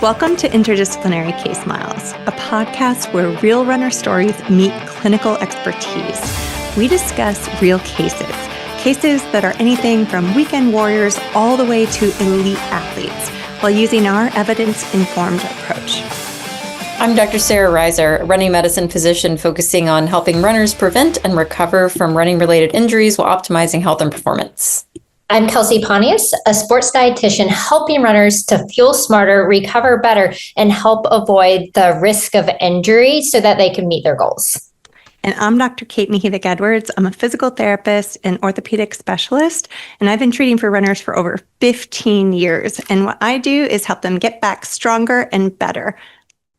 Welcome to Interdisciplinary Case Miles, a podcast where real runner stories meet clinical expertise. We discuss real cases that are anything from weekend warriors all the way to elite athletes, while using our evidence-informed approach. I'm Dr. Sara Raiser, a running medicine physician focusing on helping runners prevent and recover from running-related injuries while optimizing health and performance. I'm Kelsey Pontius, a sports dietitian helping runners to fuel smarter, recover better, and help avoid the risk of injury so that they can meet their goals. And I'm Dr. Mihevc Edwards. I'm a physical therapist and orthopedic specialist, and I've been treating for runners for over 15 years. And what I do is help them get back stronger and better.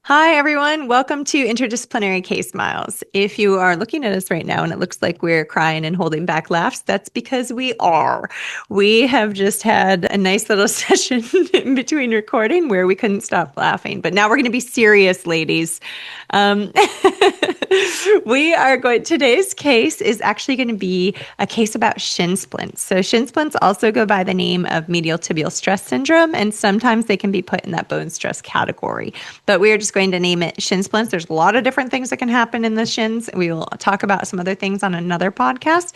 Hi, everyone. Welcome to Interdisciplinary Case Miles. If you are looking at us right now and it looks like we're crying and holding back laughs, that's because we are. We have just had a nice little session in between recording where we couldn't stop laughing. But now we're going to be serious, ladies. Today's case is actually going to be a case about shin splints. So shin splints also go by the name of medial tibial stress syndrome, and sometimes they can be put in that bone stress category. But we are just going to name it shin splints. There's a lot of different things that can happen in the shins. We will talk about some other things on another podcast.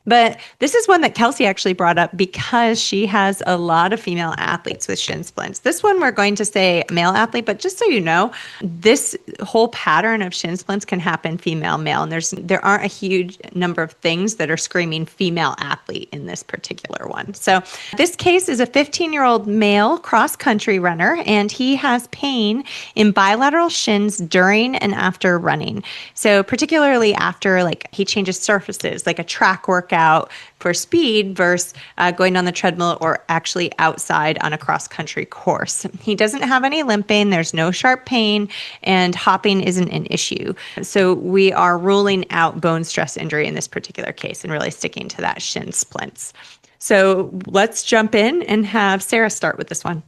But this is one that Kelsey actually brought up because she has a lot of female athletes with shin splints. This one we're going to say male athlete, but just so you know, this whole pattern of shin splints can happen female, male, and there aren't a huge number of things that are screaming female athlete in this particular one. So this case is a 15-year-old male cross-country runner, and he has pain in bilateral shins during and after running. So particularly after he changes surfaces, like a track workout for speed versus going on the treadmill or actually outside on a cross-country course. He doesn't have any limping, there's no sharp pain, and hopping isn't an issue. So we are ruling out bone stress injury in this particular case and really sticking to that shin splints. So let's jump in and have Sara start with this one.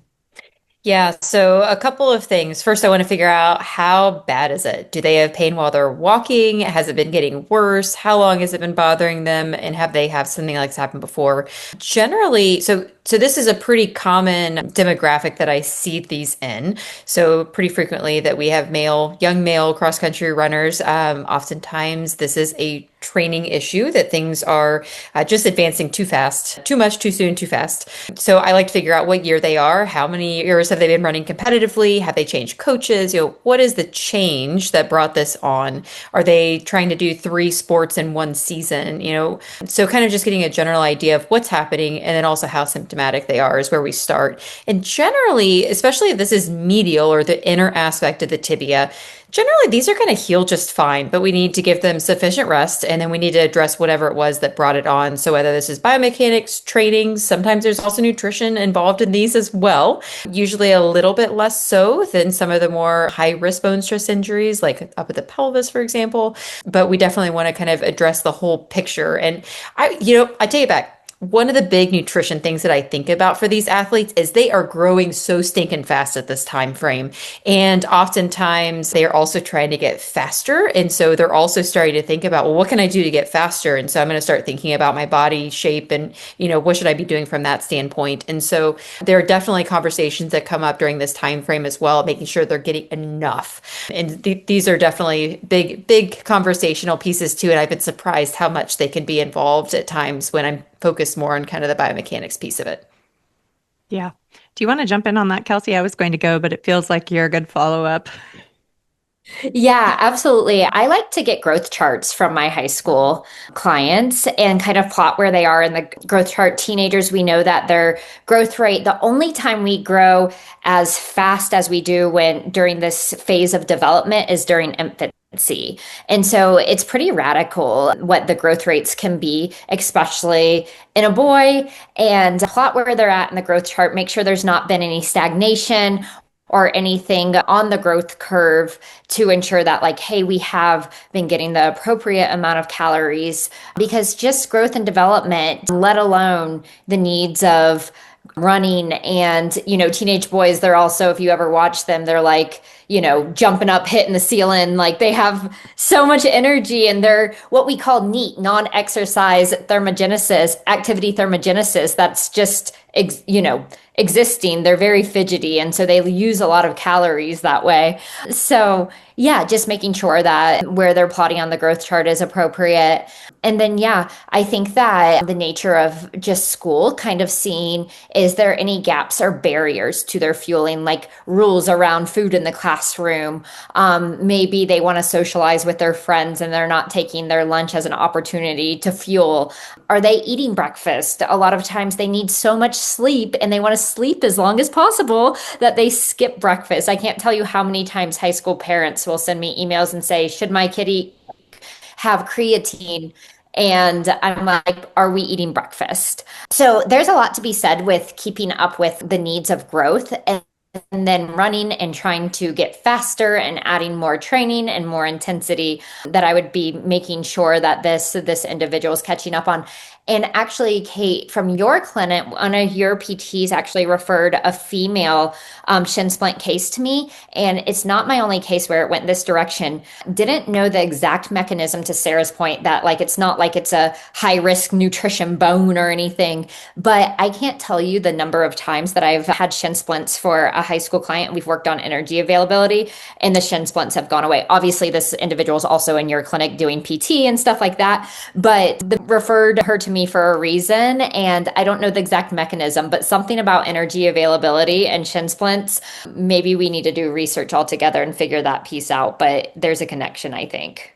Yeah, so a couple of things. First, I want to figure out, how bad is it? Do they have pain while they're walking? Has it been getting worse? How long has it been bothering them? And have they had something like this happen before? Generally, so this is a pretty common demographic that I see these in. So pretty frequently that we have young male cross-country runners. Oftentimes this is a training issue, that things are just advancing too fast, too much, too soon, too fast. So I like to figure out what year they are. How many years have they been running competitively? Have they changed coaches? What is the change that brought this on? Are they trying to do 3 sports in one season? So kind of just getting a general idea of what's happening, and then also how symptomatic they are is where we start. And generally, especially if this is medial or the inner aspect of the tibia, generally, these are going to heal just fine, but we need to give them sufficient rest, and then we need to address whatever it was that brought it on. So whether this is biomechanics, training, sometimes there's also nutrition involved in these as well, usually a little bit less so than some of the more high-risk bone stress injuries, like up at the pelvis, for example. But we definitely want to kind of address the whole picture. And I take it back. One of the big nutrition things that I think about for these athletes is they are growing so stinking fast at this time frame. And oftentimes they are also trying to get faster. And so they're also starting to think about, well, what can I do to get faster? And so I'm going to start thinking about my body shape and, what should I be doing from that standpoint? And so there are definitely conversations that come up during this time frame as well, making sure they're getting enough. And these are definitely big conversational pieces too. And I've been surprised how much they can be involved at times when I'm focused more on kind of the biomechanics piece of it. Yeah. Do you want to jump in on that, Kelsey? I was going to go, but it feels like you're a good follow-up. Yeah, absolutely. I like to get growth charts from my high school clients and kind of plot where they are in the growth chart. Teenagers, we know that their growth rate, the only time we grow as fast as we do during this phase of development is during infancy. And so it's pretty radical what the growth rates can be, especially in a boy, and plot where they're at in the growth chart, make sure there's not been any stagnation or anything on the growth curve to ensure that hey, we have been getting the appropriate amount of calories, because just growth and development, let alone the needs of running and, teenage boys, they're also, if you ever watch them, they're jumping up, hitting the ceiling, they have so much energy, and they're what we call NEAT, non-exercise thermogenesis, activity thermogenesis. That's just, existing. They're very fidgety, and so they use a lot of calories that way. So, yeah, just making sure that where they're plotting on the growth chart is appropriate. And then, yeah, I think that the nature of just school, kind of seeing, is there any gaps or barriers to their fueling, like rules around food in the classroom? Maybe they want to socialize with their friends and they're not taking their lunch as an opportunity to fuel. Are they eating breakfast? A lot of times they need so much sleep and they want to sleep as long as possible that they skip breakfast. I can't tell you how many times high school parents will send me emails and say, should my kitty have creatine? And I'm like, are we eating breakfast? So there's a lot to be said with keeping up with the needs of growth and then running and trying to get faster and adding more training and more intensity that I would be making sure that this individual is catching up on. And actually, Kate, from your clinic, one of your PTs actually referred a female shin splint case to me. And it's not my only case where it went this direction. Didn't know the exact mechanism, to Sarah's point, that like it's not like it's a high risk nutrition bone or anything. But I can't tell you the number of times that I've had shin splints for a high school client. We've worked on energy availability and the shin splints have gone away. Obviously, this individual is also in your clinic doing PT and stuff like that. But the referred her to me for a reason, and I don't know the exact mechanism, but something about energy availability and shin splints. Maybe we need to do research all together and figure that piece out, but there's a connection, I think.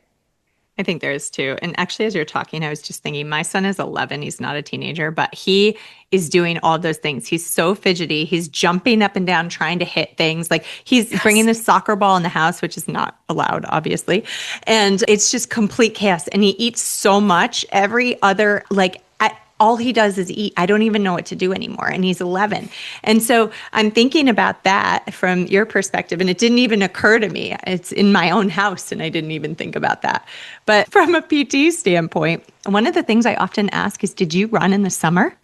I think there is too. And actually, as you're talking, I was just thinking, my son is 11. He's not a teenager, but he is doing all those things. He's so fidgety. He's jumping up and down, trying to hit things. Like he's bringing the soccer ball in the house, which is not allowed, obviously. And it's just complete chaos. And he eats so much. Every other, all he does is eat. I don't even know what to do anymore. And he's 11. And so I'm thinking about that from your perspective. And it didn't even occur to me. It's in my own house. And I didn't even think about that. But from a PT standpoint, one of the things I often ask is, did you run in the summer?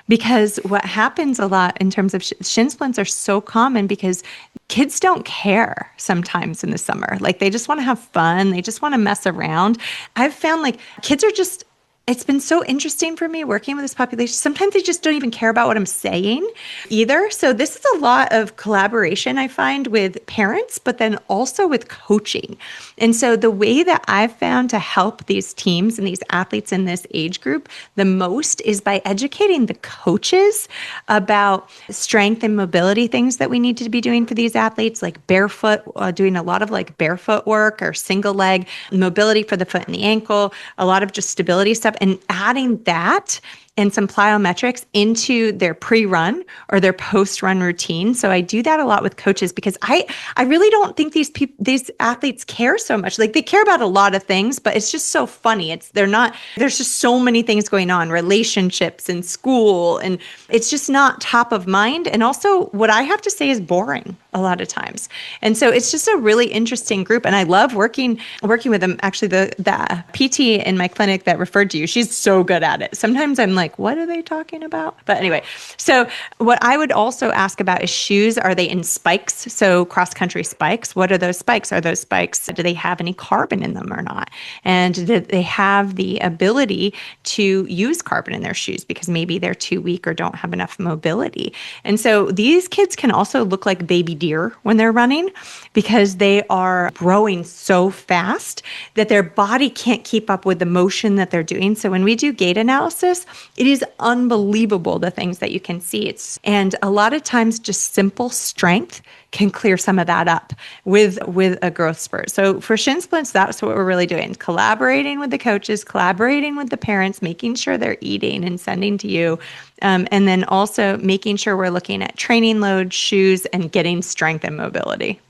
Because what happens a lot in terms of shin splints are so common because kids don't care sometimes in the summer. Like they just want to have fun. They just want to mess around. I've found like kids are just, it's been so interesting for me working with this population. Sometimes they just don't even care about what I'm saying either. So this is a lot of collaboration I find with parents, but then also with coaching. And so the way that I've found to help these teams and these athletes in this age group the most is by educating the coaches about strength and mobility things that we need to be doing for these athletes, like barefoot, doing a lot of like barefoot work or single leg mobility for the foot and the ankle, a lot of just stability stuff. And adding that and some plyometrics into their pre-run or their post-run routine. So I do that a lot with coaches because I really don't think these athletes care so much. Like they care about a lot of things, but it's just so funny. There's just so many things going on, relationships and school, and it's just not top of mind. And also what I have to say is boring a lot of times. And so it's just a really interesting group. And I love working with them. Actually, the PT in my clinic that referred to you, she's so good at it. Sometimes I'm like, what are they talking about? But anyway, so what I would also ask about is shoes. Are they in spikes? So cross-country spikes. What are those spikes? Are those spikes, do they have any carbon in them or not? And do they have the ability to use carbon in their shoes because maybe they're too weak or don't have enough mobility? And so these kids can also look like baby deer when they're running because they are growing so fast that their body can't keep up with the motion that they're doing. So when we do gait analysis, it is unbelievable the things that you can see. And a lot of times just simple strength can clear some of that up with a growth spurt. So for shin splints, that's what we're really doing. Collaborating with the coaches, collaborating with the parents, making sure they're eating and sending to you. And then also making sure we're looking at training load, shoes, and getting strength and mobility.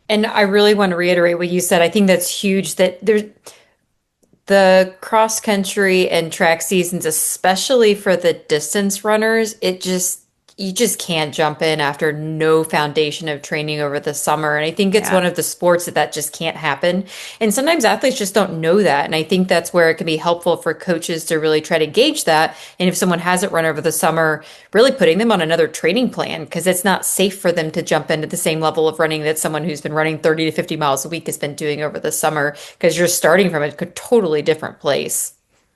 And I really want to reiterate what you said. I think that's huge that the cross country and track seasons, especially for the distance runners, you just can't jump in after no foundation of training over the summer. And I think it's one of the sports that just can't happen. And sometimes athletes just don't know that. And I think that's where it can be helpful for coaches to really try to gauge that. And if someone hasn't run over the summer, really putting them on another training plan because it's not safe for them to jump into the same level of running that someone who's been running 30 to 50 miles a week has been doing over the summer because you're starting from a totally different place.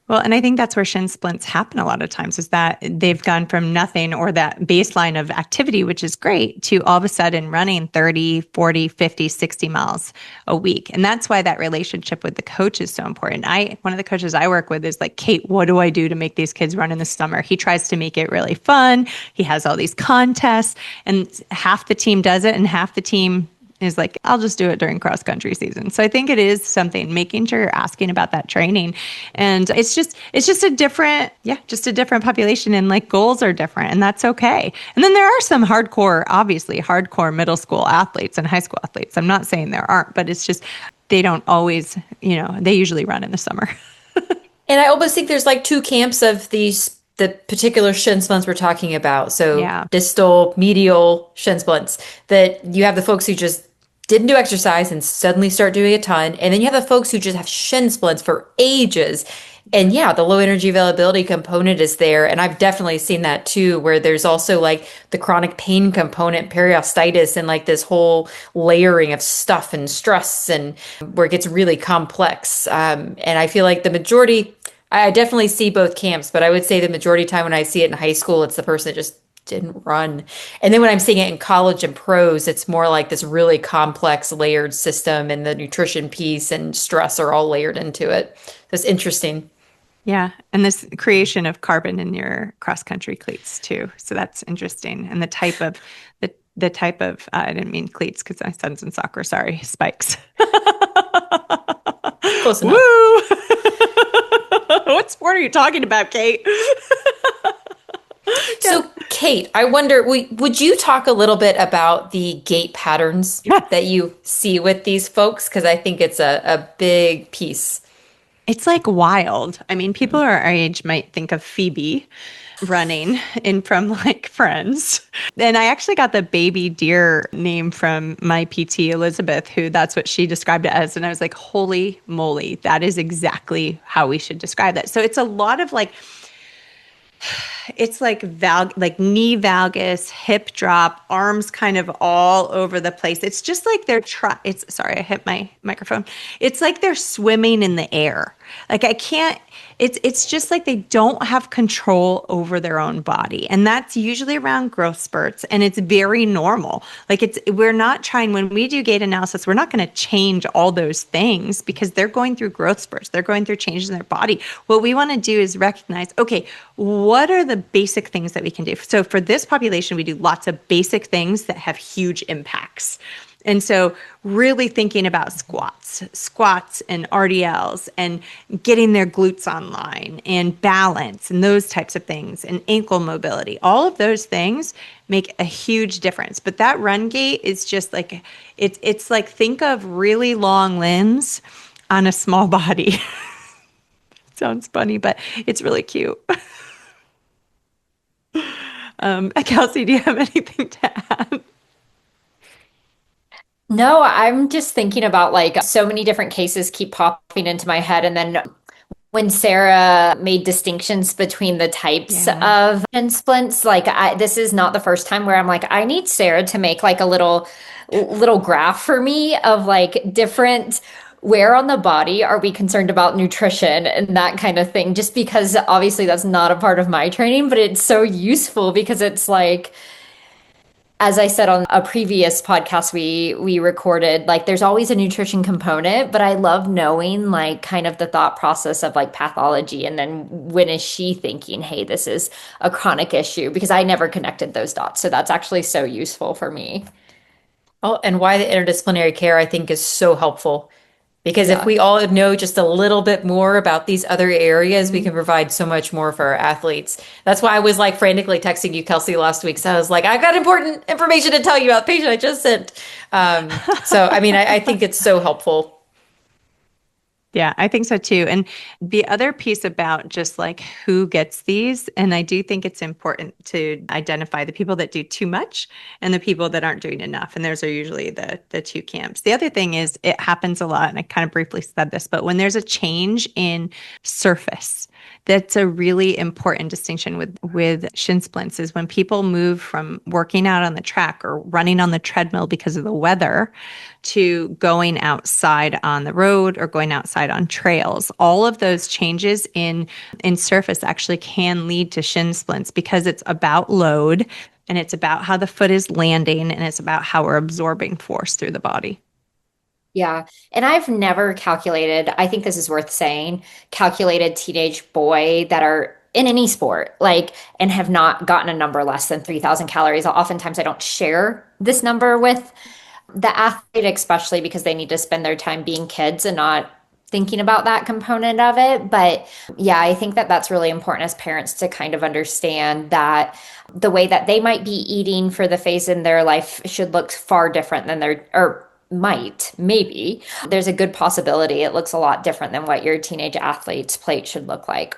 Well, and I think that's where shin splints happen a lot of times is that they've gone from nothing or that baseline of activity, which is great, to all of a sudden running 30, 40, 50, 60 miles a week. And that's why that relationship with the coach is so important. One of the coaches I work with is like, Kate, what do I do to make these kids run in the summer? He tries to make it really fun. He has all these contests, and half the team does it and half the team is like, I'll just do it during cross country season. So I think it is something, making sure you're asking about that training. And it's just a different, just a different population, and like goals are different, and that's okay. And then there are some obviously hardcore middle school athletes and high school athletes. I'm not saying there aren't, but it's just, they don't always, they usually run in the summer. And I almost think there's like two camps of the particular shin splints we're talking about. So distal, medial shin splints, that you have the folks who just didn't do exercise and suddenly start doing a ton. And then you have the folks who just have shin splints for ages. And the low energy availability component is there. And I've definitely seen that too, where there's also like the chronic pain component, periostitis, and like this whole layering of stuff and stress, and where it gets really complex. And I feel like the majority, I definitely see both camps, but I would say the majority of the time when I see it in high school, it's the person that just didn't run. And then when I'm seeing it in college and pros, it's more like this really complex layered system, and the nutrition piece and stress are all layered into it. That's interesting. Yeah. And this creation of carbon in your cross country cleats too. So that's interesting. And the type of, I didn't mean cleats because my son's in soccer. Sorry. Spikes. Close enough. Woo! What sport are you talking about, Kate? So, Kate, I wonder, would you talk a little bit about the gait patterns that you see with these folks? Because I think it's a big piece. It's like wild. I mean, people our age might think of Phoebe running in from like Friends. And I actually got the baby deer name from my PT, Elizabeth, who that's what she described it as. And I was like, holy moly, that is exactly how we should describe that. So it's a lot of like, it's like knee valgus, hip drop, arms kind of all over the place. It's just like sorry, I hit my microphone. It's like they're swimming in the air. Like it's just like they don't have control over their own body. And that's usually around growth spurts. And it's very normal. Like we're not trying, when we do gait analysis, we're not going to change all those things because they're going through growth spurts. They're going through changes in their body. What we want to do is recognize, okay, what are the basic things that we can do? So for this population, we do lots of basic things that have huge impacts. And so really thinking about squats and RDLs and getting their glutes online and balance and those types of things and ankle mobility, all of those things make a huge difference. But that run gait is just like, it's like, think of really long limbs on a small body. Sounds funny, but it's really cute. Kelsey, do you have anything to add? No, I'm just thinking about like so many different cases keep popping into my head. And then when Sara made distinctions between the types of shin splints, like this is not the first time where I'm like, I need Sara to make like a little graph for me of like different, where on the body are we concerned about nutrition and that kind of thing, just because obviously that's not a part of my training, but it's so useful because it's like, as I said on a previous podcast we recorded, like there's always a nutrition component, but I love knowing like kind of the thought process of like pathology, and then when is she thinking, hey, this is a chronic issue, because I never connected those dots. So that's actually so useful for me. Oh, and why the interdisciplinary care I think is so helpful. Because if we all know just a little bit more about these other areas, we can provide so much more for our athletes. That's why I was like frantically texting you, Kelsey, last week. So I was like, I've got important information to tell you about the patient I just sent. So, I mean, I think it's so helpful. Yeah, I think so too. And the other piece about just like who gets these, and I do think it's important to identify the people that do too much and the people that aren't doing enough. And those are usually the two camps. The other thing is it happens a lot, and I kind of briefly said this, but when there's a change in surface, that's a really important distinction with shin splints is when people move from working out on the track or running on the treadmill because of the weather to going outside on the road or going outside on trails. All of those changes in surface actually can lead to shin splints because it's about load and it's about how the foot is landing and it's about how we're absorbing force through the body. Yeah. And I've never calculated, I think this is worth saying, calculated teenage boy that are in any sport, like, and have not gotten a number less than 3,000 calories. Oftentimes I don't share this number with the athlete, especially because they need to spend their time being kids and not thinking about that component of it. But yeah, I think that that's really important as parents to kind of understand that the way that they might be eating for the phase in their life should look far different than or might, maybe. There's a good possibility it looks a lot different than what your teenage athlete's plate should look like.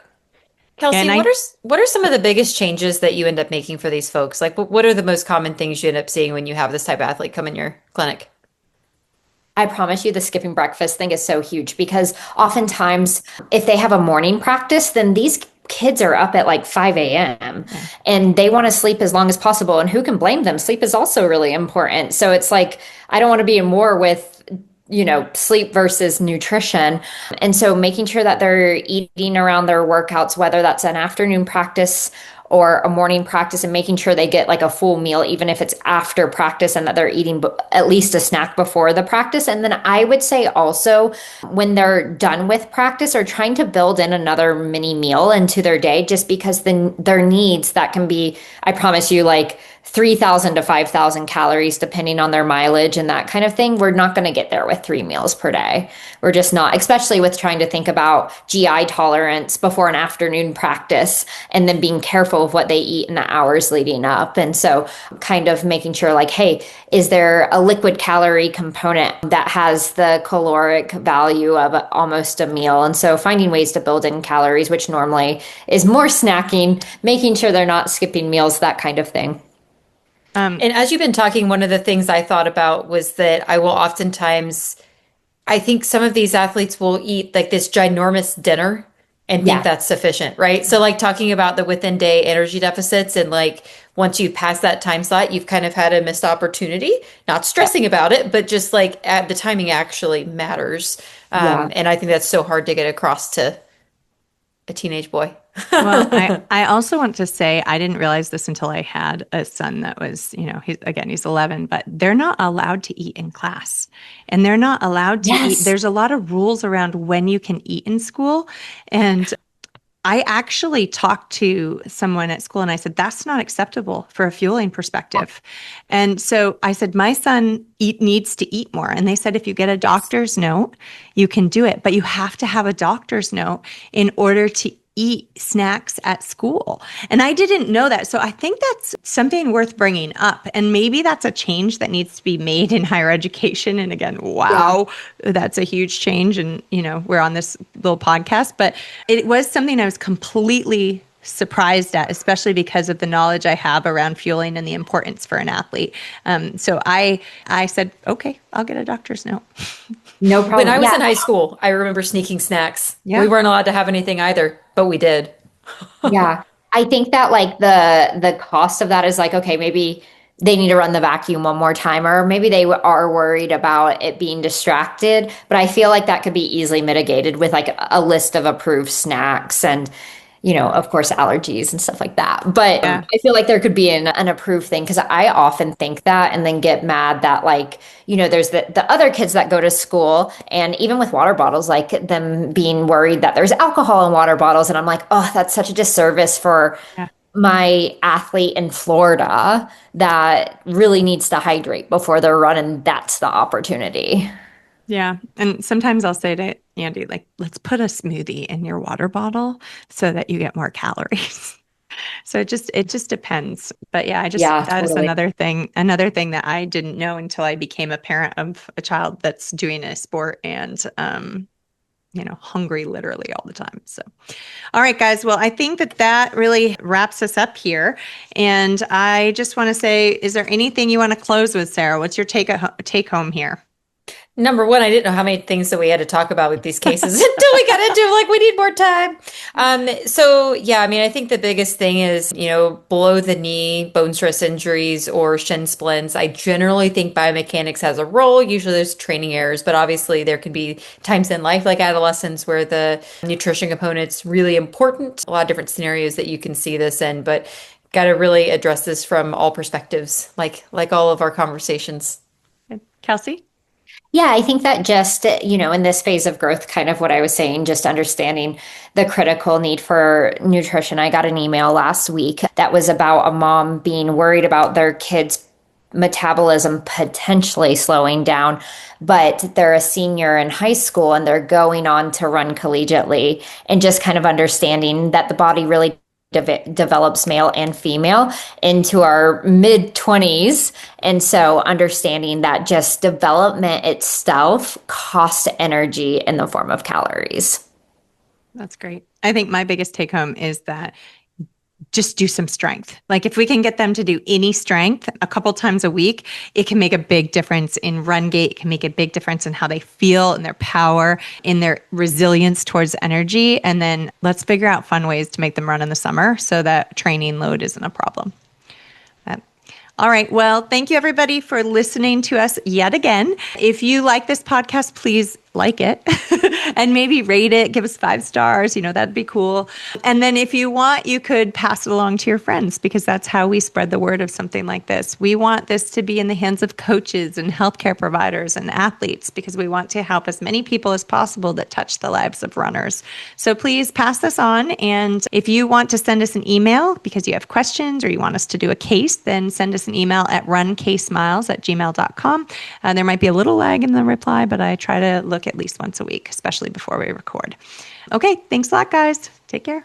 Kelsey, And what are some of the biggest changes that you end up making for these folks? Like, what are the most common things you end up seeing when you have this type of athlete come in your clinic? I promise you the skipping breakfast thing is so huge because oftentimes if they have a morning practice, then these kids are up at like 5 a.m. and they want to sleep as long as possible. And who can blame them? Sleep is also really important. So it's like, I don't want to be in war with sleep versus nutrition. And so making sure that they're eating around their workouts, whether that's an afternoon practice or a morning practice, and making sure they get like a full meal, even if it's after practice, and that they're eating at least a snack before the practice. And then I would say also when they're done with practice or trying to build in another mini meal into their day, just because then their needs that can be, I promise you, like 3,000 to 5,000 calories, depending on their mileage and that kind of thing. We're not going to get there with 3 meals per day. We're just not, especially with trying to think about GI tolerance before an afternoon practice and then being careful of what they eat in the hours leading up. And so kind of making sure like, hey, is there a liquid calorie component that has the caloric value of almost a meal? And so finding ways to build in calories, which normally is more snacking, making sure they're not skipping meals, that kind of thing. And as you've been talking, one of the things I thought about was that I will oftentimes, I think some of these athletes will eat like this ginormous dinner and think that's sufficient, right? So like talking about the within day energy deficits and like once you pass that time slot, you've kind of had a missed opportunity, not stressing about it, but just like the timing actually matters. And I think that's so hard to get across to a teenage boy. Well, I also want to say, I didn't realize this until I had a son that was, he's 11, but they're not allowed to eat in class and they're not allowed to eat. There's a lot of rules around when you can eat in school. And I actually talked to someone at school and I said, that's not acceptable for a fueling perspective. And so I said, my son needs to eat more. And they said, if you get a doctor's note, you can do it, but you have to have a doctor's note in order to eat snacks at school. And I didn't know that. So I think that's something worth bringing up. And maybe that's a change that needs to be made in higher education. And again, wow, that's a huge change. And, we're on this little podcast, but it was something I was completely surprised at, especially because of the knowledge I have around fueling and the importance for an athlete. So I said, okay, I'll get a doctor's note. No problem. When I was in high school, I remember sneaking snacks. Yeah. We weren't allowed to have anything either, but we did. Yeah. I think that like the cost of that is like, okay, maybe they need to run the vacuum one more time, or maybe they are worried about it being distracted. But I feel like that could be easily mitigated with like a list of approved snacks and, of course, allergies and stuff like that. But I feel like there could be an approved thing because I often think that and then get mad that like, there's the other kids that go to school and even with water bottles, like them being worried that there's alcohol in water bottles. And I'm like, oh, that's such a disservice for my athlete in Florida that really needs to hydrate before they're running. That's the opportunity. Yeah. And sometimes I'll say to Andy, like, let's put a smoothie in your water bottle so that you get more calories. So it just depends. But yeah, that is another thing that I didn't know until I became a parent of a child that's doing a sport and, hungry literally all the time. So, all right, guys. Well, I think that really wraps us up here. And I just want to say, is there anything you want to close with, Sara? What's your take home here? Number one, I didn't know how many things that we had to talk about with these cases until we got into like we need more time. So yeah, I mean, I think the biggest thing is, below the knee bone stress injuries or shin splints. I generally think biomechanics has a role. Usually there's training errors, but obviously there can be times in life like adolescence where the nutrition component's really important. A lot of different scenarios that you can see this in, but got to really address this from all perspectives, like all of our conversations. Kelsey? Yeah, I think that just, in this phase of growth, kind of what I was saying, just understanding the critical need for nutrition. I got an email last week that was about a mom being worried about their kids' metabolism potentially slowing down, but they're a senior in high school and they're going on to run collegiately, and just kind of understanding that the body really develops male and female into our mid 20s. And so understanding that just development itself costs energy in the form of calories. That's great. I think my biggest take home is that just do some strength. Like if we can get them to do any strength a couple times a week, it can make a big difference in run gait. It can make a big difference in how they feel, in their power, in their resilience towards energy. And then let's figure out fun ways to make them run in the summer so that training load isn't a problem. All right. Well, thank you everybody for listening to us yet again. If you like this podcast, please like it and maybe rate it, give us 5 stars. That'd be cool. And then if you want, you could pass it along to your friends, because that's how we spread the word of something like this. We want this to be in the hands of coaches and healthcare providers and athletes, because we want to help as many people as possible that touch the lives of runners. So please pass this on. And if you want to send us an email because you have questions or you want us to do a case, then send us an email at runcasemiles@gmail.com. There might be a little lag in the reply, but I try to look at least once a week, especially before we record. Okay, thanks a lot, guys. Take care.